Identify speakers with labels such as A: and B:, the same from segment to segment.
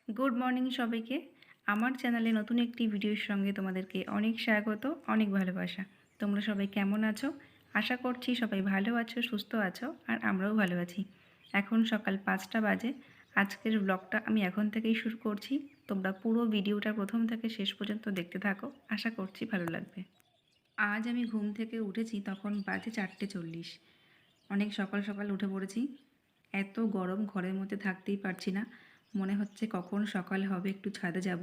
A: Good morning সবাইকে। আমার চ্যানেলে নতুন একটি ভিডিওর সঙ্গে তোমাদেরকে অনেক স্বাগত, অনেক ভালোবাসা। তোমরা সবাই কেমন আছো? আশা করছি সবাই ভালো আছো, সুস্থ আছো, আর আমরাও ভালো আছি। এখন সকাল 5টা বাজে। আজকের ব্লগটা আমি এখন থেকেই শুরু করছি। তোমরা পুরো ভিডিওটা প্রথম থেকে শেষ পর্যন্ত দেখতে থাকো, আশা করছি ভালো লাগবে। আজ আমি ঘুম থেকে উঠেছি তখন বাজে 4:40। অনেক সকাল সকাল উঠে পড়েছি। এত গরম, ঘরের মধ্যে থাকতেই পারছি না। মনে হচ্ছে কখন সকাল হবে, একটু ছাদে যাব।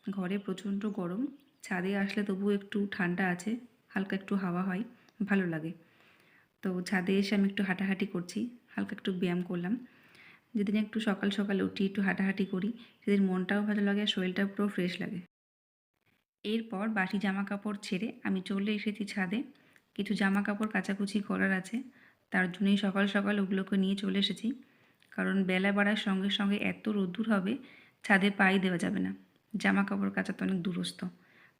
A: ঘরে প্রচণ্ড গরম। ছাদে আসলে তবুও একটু ঠান্ডা আছে, হালকা একটু হাওয়া হয়, ভালো লাগে। তো ছাদে এসে আমি একটু হাঁটাহাঁটি করছি, হালকা একটু ব্যায়াম করলাম। যেদিন একটু সকাল সকাল উঠি, একটু হাঁটাহাঁটি করি, সেদিন মনটাও ভালো লাগে আর শরীরটাও পুরো ফ্রেশ লাগে। এরপর বাসি জামা কাপড় ছেড়ে আমি চলে এসেছি ছাদে। কিছু জামা কাপড় কাচাকুচি করার আছে, তার জন্যই সকাল সকাল ওগুলোকে নিয়ে চলে এসেছি। কারণ বেলা বাড়ার সঙ্গে সঙ্গে এত রোদ্দুর হবে, ছাদে পাই দেওয়া যাবে না। জামা কাপড় কাচা তো অনেক দূরস্থ,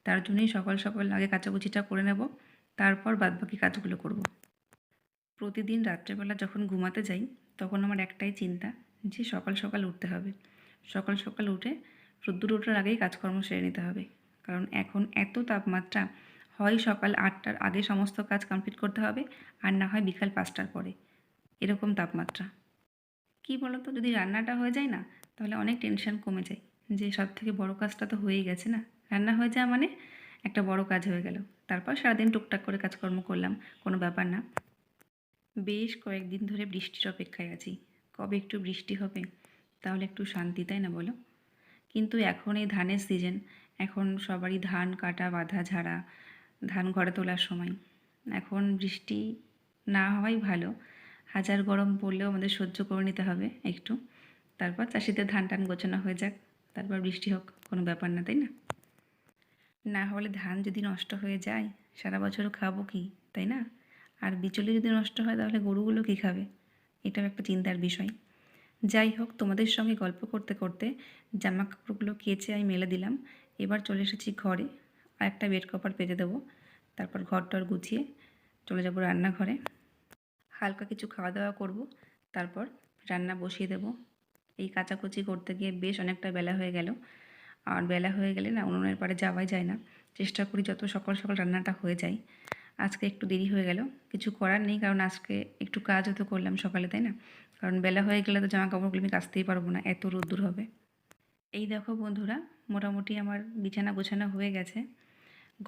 A: তার জন্যই সকাল সকাল আগে কাচাকুচিটা করে নেব, তারপর বাদবাকি কাজগুলো করব। প্রতিদিন রাত্রেবেলা যখন ঘুমাতে যাই তখন আমার একটাই চিন্তা, যে সকাল সকাল উঠতে হবে। সকাল সকাল উঠে রোদ্দুর ওঠার আগেই কাজকর্ম সেরে নিতে হবে। কারণ এখন এত তাপমাত্রা, হয় সকাল 8টার আগে সমস্ত কাজ কমপ্লিট করতে হবে, আর না হয় বিকাল 5টার পরে। এরকম তাপমাত্রা। কী বলো তো, যদি রান্নাটা হয়ে যায় না, তাহলে অনেক টেনশন কমে যায়। যে সব থেকে বড় কাজটা তো হয়েই গেছে না, রান্না হয়ে যাওয়া মানে একটা বড় কাজ হয়ে গেল। তারপর সারাদিন টুকটাক করে কাজকর্ম করলাম, কোনো ব্যাপার না। বেশ কয়েকদিন ধরে বৃষ্টির অপেক্ষায় আছি। কবে একটু বৃষ্টি হবে, তাহলে একটু শান্তি, তাই না বলো? কিন্তু এখন এই ধানের সিজন, এখন সবারই ধান কাটা, বাঁধা, ঝাড়া, ধান ঘরে তোলার সময়। এখন বৃষ্টি না হওয়াই ভালো। হাজার গরম পড়লেও আমাদের সহ্য করে নিতে হবে একটু। তারপর চাষিদের ধান টান গোছানো হয়ে যাক, তারপর বৃষ্টি হোক, কোনো ব্যাপার না, তাই না? না হলে ধান যদি নষ্ট হয়ে যায়, সারা বছর খাবো কি, তাই না? আর বিচুলি যদি নষ্ট হয়, তাহলে গরুগুলো কী খাবে? এটাও একটা চিন্তার বিষয়। যাই হোক, তোমাদের সঙ্গে গল্প করতে করতে জামা কাপড়গুলো কেচে আমি মেলে দিলাম। এবার চলে এসেছি ঘরে, আর একটা বেড কভার পেতে দেবো। তারপর ঘর টর গুছিয়ে চলে যাব রান্নাঘরে। হালকা কিছু খাওয়া দাওয়া করব, তারপর রান্না বসিয়ে দেব। এই কাচাকুচি করতে গিয়ে বেশ অনেকটা বেলা হয়ে গেল। আর বেলা হয়ে গেলে না, উনুনের পাড়ে যাওয়াই যায় না। চেষ্টা করি যত সকাল সকাল রান্নাটা হয়ে যায়। আজকে একটু দেরি হয়ে গেল, কিছু করার নেই, কারণ আজকে একটু কাজও তো করলাম সকালে, তাই না? কারণ বেলা হয়ে গেলে তো জামা কাপড়গুলো আমি কাচতেই পারবো না, এত রোদ্দুর হবে। এই দেখো বন্ধুরা, মোটামুটি আমার বিছানা গোছানো হয়ে গেছে।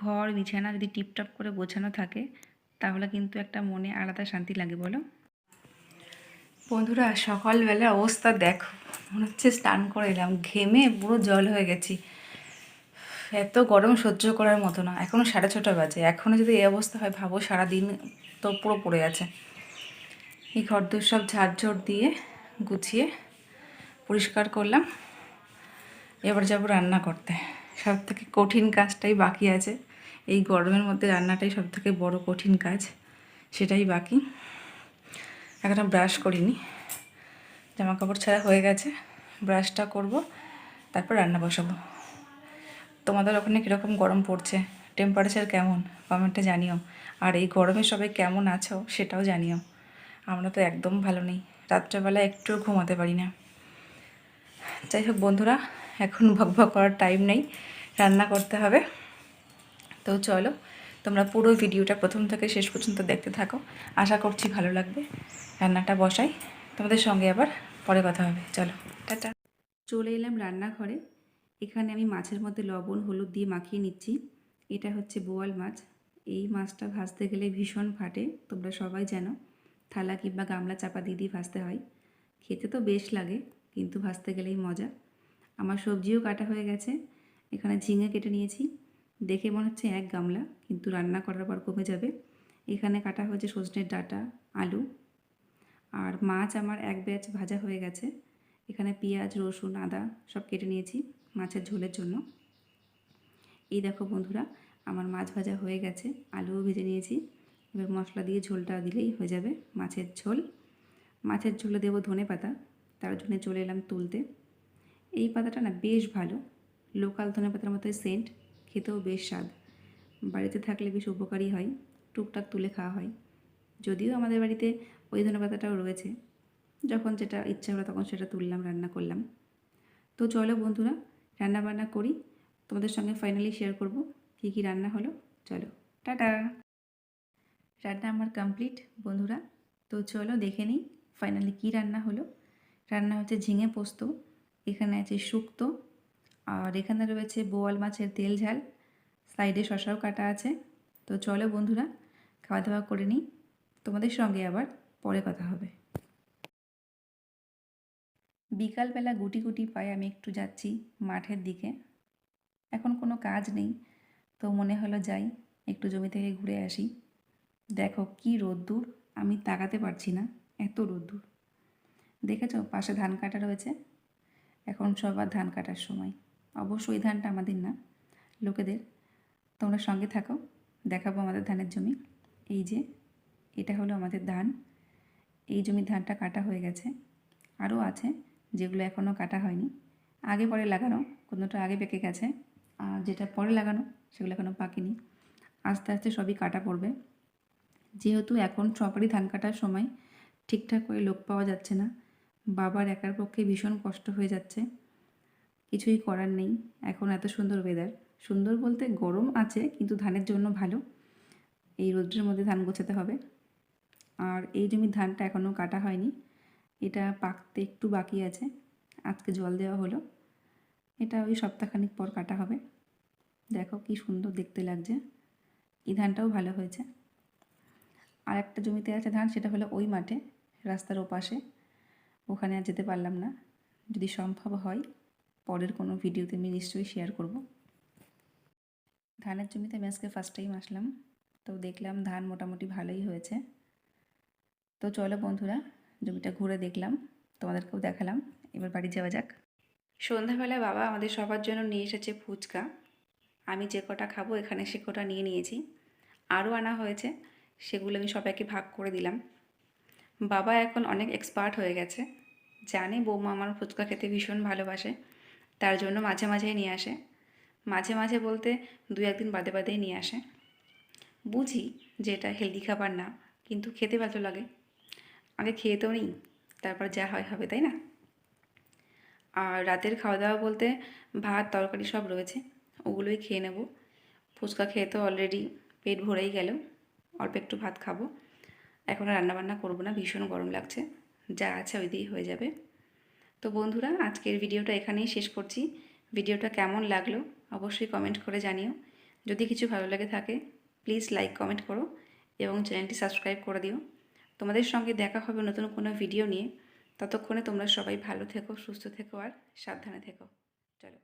A: ঘর বিছানা যদি টিপটপ করে গোছানো থাকে, তাহলে কিন্তু একটা মনে আলাদা শান্তি লাগে, বলো? বন্ধুরা, সকালবেলা অবস্থা দেখো, মনে হচ্ছে স্নান করে এলাম, ঘেমে পুরো জল হয়ে গেছি। এত গরম সহ্য করার মতো না। এখনও 6:30 বাজে, এখনও যদি এই অবস্থা হয়, ভাবো সারাদিন তো পুরো পড়ে আছে। এই ঘরদোর সব ঝাড়ঝড় দিয়ে গুছিয়ে পরিষ্কার করলাম। এবার যাব রান্না করতে। সব থেকে কঠিন কাজটাই বাকি আছে। এই গরমের মধ্যে রান্নাটাই সব থেকে বড় কঠিন কাজ, সেটাই বাকি। এখনও ব্রাশ করিনি, জামা কাপড় ছাড়া হয়ে গেছে। ব্রাশটা করব, তারপর রান্না বসাবো। তোমাদের ওখানে কীরকম গরম পড়ছে, টেম্পারেচার কেমন, কমেন্টে জানিও। আর এই গরমে সবাই কেমন আছো সেটাও জানিও। আমরা তো একদম ভালো নেই, রাত্রেবেলা একটুও ঘুমাতে পারি না। যাই হোক বন্ধুরা, এখন ভকভক করার টাইম নেই, রান্না করতে হবে। তো চলো, তোমরা পুরো ভিডিওটা প্রথম থেকে শেষ পর্যন্ত দেখতে থাকো, আশা করছি ভালো লাগবে। রান্নাটা বসাই, তোমাদের সঙ্গে আবার পরে কথা হবে। চলো, টাটা। চলে এলাম রান্নাঘরে। এখানে আমি মাছের মধ্যে লবণ হলুদ দিয়ে মাখিয়ে নিচ্ছি। এটা হচ্ছে বোয়াল মাছ। এই মাছটা ভাজতে গেলে ভীষণ ফাটে, তোমরা সবাই জানো। থালা কিংবা গামলা চাপা দিয়ে দিয়ে ভাজতে হয়। খেতে তো বেশ লাগে, কিন্তু ভাজতে গেলেই মজা। আমার সবজিও কাটা হয়ে গেছে। এখানে ঝিঙে কেটে নিয়েছি, দেখে মনে হচ্ছে এক গামলা, কিন্তু রান্না করার পর কমে যাবে। এখানে কাটা হয়েছে সজনের ডাঁটা, আলু। আর মাছ আমার এক ব্যাচ ভাজা হয়ে গেছে। এখানে পেঁয়াজ রসুন আদা সব কেটে নিয়েছি মাছের ঝোলের জন্য। এই দেখো বন্ধুরা, আমার মাছ ভাজা হয়ে গেছে, আলুও ভেজে নিয়েছি। এবার মশলা দিয়ে ঝোলটা দিলেই হয়ে যাবে মাছের ঝোল। মাছের ঝোলে দেবো ধনেপাতা, তার জন্য চলে এলাম তুলতে। এই পাতাটা না বেশ ভালো, লোকাল ধনেপাতার মতোই সেন্ট, খেতেও বেশ স্বাদ। বাড়িতে থাকলে বেশ উপকারী হয়, টুকটাক তুলে খাওয়া হয়। যদিও আমাদের বাড়িতে ওই ধনেপাতাটাও রয়েছে, যখন যেটা ইচ্ছা হলো তখন সেটা তুললাম, রান্না করলাম। তো চলো বন্ধুরা রান্না বান্না করি, তোমাদের সঙ্গে ফাইনালি শেয়ার করব কী কী রান্না হলো। চলো টাটা। রান্না আমার কমপ্লিট বন্ধুরা। তো চলো দেখে নিই ফাইনালি কী রান্না হলো। রান্না হচ্ছে ঝিঙে পোস্ত, এখানে আছে শুক্তো, আর এখানে রয়েছে বোয়াল মাছের তেল ঝাল, সাইডে শশাও কাটা আছে। তো চলো বন্ধুরা খাওয়া দাওয়া করে নিই, তোমাদের সঙ্গে আবার পরে কথা হবে। বিকালবেলা গুটি গুটি পায়ে আমি একটু যাচ্ছি মাঠের দিকে। এখন কোনো কাজ নেই, তো মনে হলো যাই একটু জমি থেকে ঘুরে আসি। দেখো কি রোদ্দুর, আমি তাকাতে পারছি না, এত রোদ্দুর। দেখেছো পাশে ধান কাটা রয়েছে, এখন সবার ধান কাটার সময়। অবশ্য এই ধানটা আমাদের না, লোকেদের। তোমরা সঙ্গে থাকো, দেখাবো আমাদের ধানের জমি। এই যে এটা হলো আমাদের ধান, এই জমির ধানটা কাটা হয়ে গেছে, আরও আছে যেগুলো এখনও কাটা হয়নি, আগে পরে লাগানো, কোনোটা আগে পেকে গেছে, আর যেটা পরে লাগানো সেগুলো এখনও পাকেনি। আস্তে আস্তে সবই কাটা পড়বে, যেহেতু এখন সবারই ধান কাটার সময়, ঠিকঠাক করে লোক পাওয়া যাচ্ছে না। বাবার একার পক্ষে ভীষণ কষ্ট হয়ে যাচ্ছে, কিছুই করার নেই। এখন এত সুন্দর ওয়েদার, সুন্দর বলতে গরম আছে কিন্তু ধানের জন্য ভালো। এই রোদ্রের মধ্যে ধান গোছাতে হবে। আর এই জমির ধানটা এখনও কাটা হয়নি, এটা পাকতে একটু বাকি আছে। আজকে জল দেওয়া হলো, এটা ওই সপ্তাহখানিক পর কাটা হবে। দেখো কি সুন্দর দেখতে লাগছে, এই ধানটাও ভালো হয়েছে। আর একটা জমিতে আছে ধান, সেটা হলো ওই মাঠে রাস্তার ওপাশে, ওখানে আর যেতে পারলাম না। যদি সম্ভব হয় পরের কোনো ভিডিওতে আমি নিশ্চয়ই শেয়ার করব। ধানের জমিতে আমি আজকে ফার্স্ট টাইম আসলাম, তো দেখলাম ধান মোটামুটি ভালোই হয়েছে। তো চলো বন্ধুরা জমিটা ঘুরে দেখলাম, তোমাদেরকেও দেখালাম। এবার বাড়ি যাওয়া যাক। সন্ধ্যাবেলা বাবা আমাদের সবার জন্য নিয়ে এসেছে ফুচকা। আমি যে কটা খাবো এখানে সে কটা নিয়ে নিয়েছি, আরও আনা হয়েছে, সেগুলো আমি সবাইকে ভাগ করে দিলাম। বাবা এখন অনেক এক্সপার্ট হয়ে গেছে, জানে বৌমা আমার ফুচকা খেতে ভীষণ ভালোবাসে, তার জন্য মাঝে মাঝেই নিয়ে আসে। মাঝে মাঝে বলতে 2-1 দিন বাদে বাদেই নিয়ে আসে। বুঝি যে এটা হেলদি খাবার না, কিন্তু খেতে ভালো লাগে। আগে খেয়ে তো নিই, তারপর যা হয় হবে, তাই না? আর রাতের খাওয়া দাওয়া বলতে ভাত তরকারি সব রয়েছে, ওগুলোই খেয়ে নেব। ফুচকা খেয়ে তো অলরেডি পেট ভরেই গেল, অল্প একটু ভাত খাবো। এখন আর রান্নাবান্না করবো না, ভীষণ গরম লাগছে, যা আছে ওই দিয়েই হয়ে যাবে। তো বন্ধুরা আজকের ভিডিওটা এখানেই শেষ করছি। ভিডিওটা কেমন লাগলো অবশ্যই কমেন্ট করে জানিও। যদি কিছু ভালো লাগে থাকে প্লিজ লাইক কমেন্ট করো এবং চ্যানেলটি সাবস্ক্রাইব করে দিও। তোমাদের সঙ্গে দেখা হবে নতুন কোনো ভিডিও নিয়ে। ততক্ষণে তোমরা সবাই ভালো থেকো, সুস্থ থেকো আর সাবধানে থেকো। চলো।